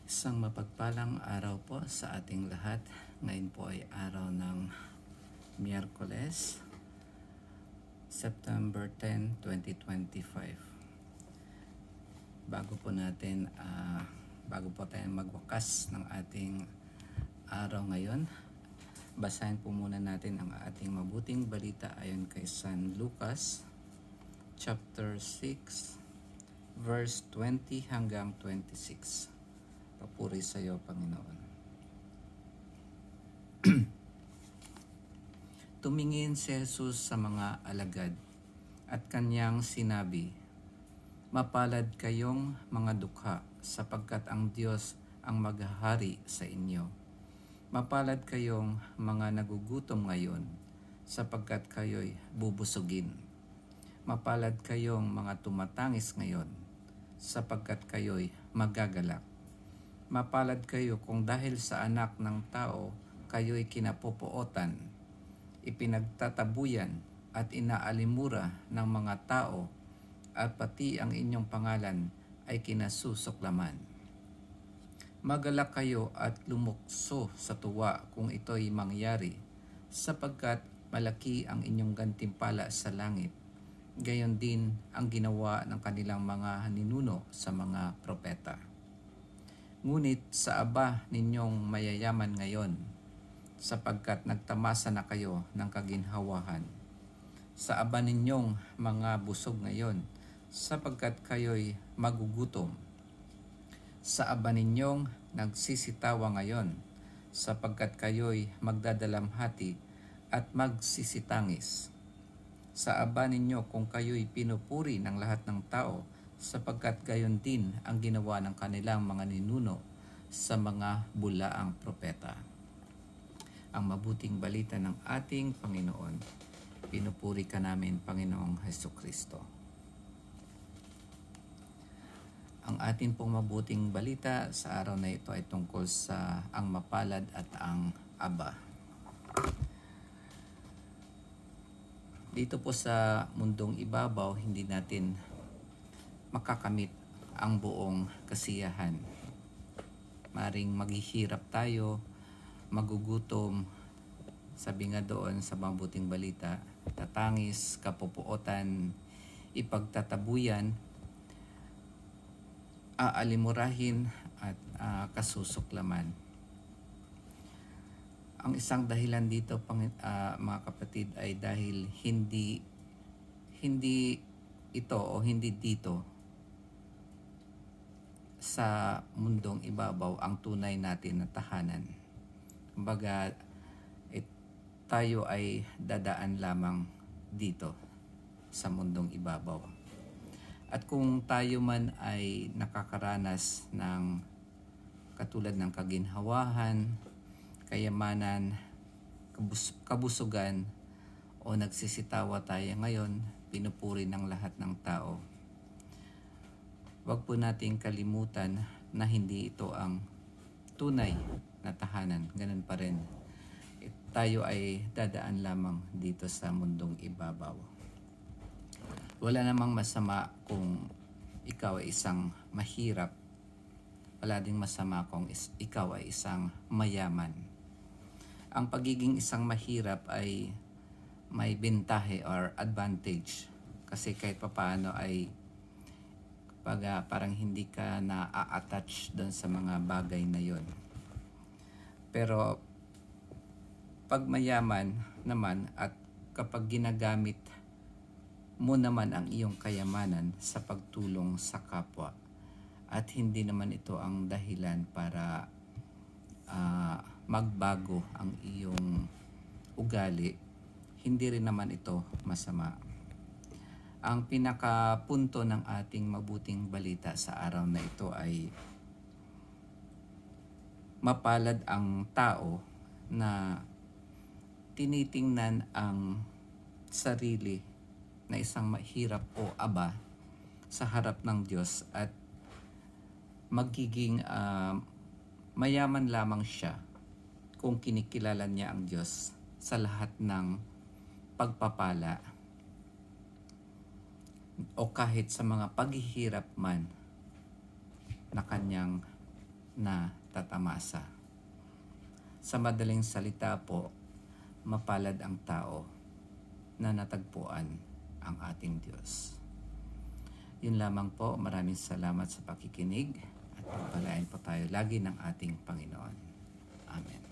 Isang mapagpalang araw po sa ating lahat. Ngayon po ay araw ng Miyerkules, September 10, 2025. Bago po tayo magwakas ng ating araw ngayon, basahin po muna natin ang ating mabuting balita ayon kay San Lucas, chapter 6, verse 20 hanggang 26. Papuri sa iyo, Panginoon. Tumingin si Jesus sa mga alagad at kanyang sinabi, "Mapalad kayong mga dukha, sapagkat ang Diyos ang maghahari sa inyo. Mapalad kayong mga nagugutom ngayon, sapagkat kayo'y bubusugin. Mapalad kayong mga tumatangis ngayon, sapagkat kayo'y magagalak. Mapalad kayo kung dahil sa anak ng tao kayo'y kinapupuotan, ipinagtatabuyan at inaalimura ng mga tao at pati ang inyong pangalan ay kinasusuklaman. Magalak kayo at lumukso sa tuwa kung ito'y mangyari, sapagkat malaki ang inyong gantimpala sa langit. Gayon din ang ginawa ng kanilang mga ninuno sa mga propeta. Ngunit sa aba ninyong mayayaman ngayon, sapagkat nagtamasa na kayo ng kaginhawahan. Sa aba ninyong mga busog ngayon, sapagkat kayo'y magugutom. Sa aba ninyong nagsisitawa ngayon, sapagkat kayo'y magdadalamhati at magsisitangis. Sa aba ninyo kung kayo'y pinupuri ng lahat ng tao, sapagkat gayon din ang ginawa ng kanilang mga ninuno sa mga bulaang propeta." Ang mabuting balita ng ating Panginoon. Pinupuri ka namin, Panginoong Hesukristo. Ang ating pong mabuting balita sa araw na ito ay tungkol sa ang mapalad at ang aba. Dito po sa mundong ibabaw, hindi natin makakamit ang buong kasiyahan. Maring maghihirap tayo, magugutom, sabi nga doon sa mabuting balita, tatangis, kapupuotan, ipagtatabuyan, aalimurahin at kasusuklaman. Ang isang dahilan dito, mga kapatid, ay dahil hindi ito o hindi dito sa mundong ibabaw ang tunay natin na tahanan. Kumbaga, tayo ay dadaan lamang dito sa mundong ibabaw. At kung tayo man ay nakakaranas ng katulad ng kaginhawahan, kayamanan, kabusugan, o nagsisitawa tayo ngayon, pinupuri ng lahat ng tao, huwag po nating kalimutan na hindi ito ang tunay na tahanan. Ganun pa rin, tayo ay dadaan lamang dito sa mundong ibabaw. Wala namang masama kung ikaw ay isang mahirap. Wala ding masama kung ikaw ay isang mayaman. Ang pagiging isang mahirap ay may bentahe or advantage. Kasi kahit papaano ay parang hindi ka na-attach doon sa mga bagay na yon. Pero pag mayaman naman at kapag ginagamit mo naman ang iyong kayamanan sa pagtulong sa kapwa at hindi naman ito ang dahilan para magbago ang iyong ugali, hindi rin naman ito masama. Ang pinakapunto ng ating mabuting balita sa araw na ito ay mapalad ang tao na tinitingnan ang sarili na isang mahirap o aba sa harap ng Diyos at magiging mayaman lamang siya kung kinikilala niya ang Diyos sa lahat ng pagpapala o kahit sa mga paghihirap man na kanyang na tatamasa. Sa madaling salita po, mapalad ang tao na natagpuan ang ating Diyos. Yun lamang po. Maraming salamat sa pakikinig at pagpalain po tayo lagi ng ating Panginoon. Amen.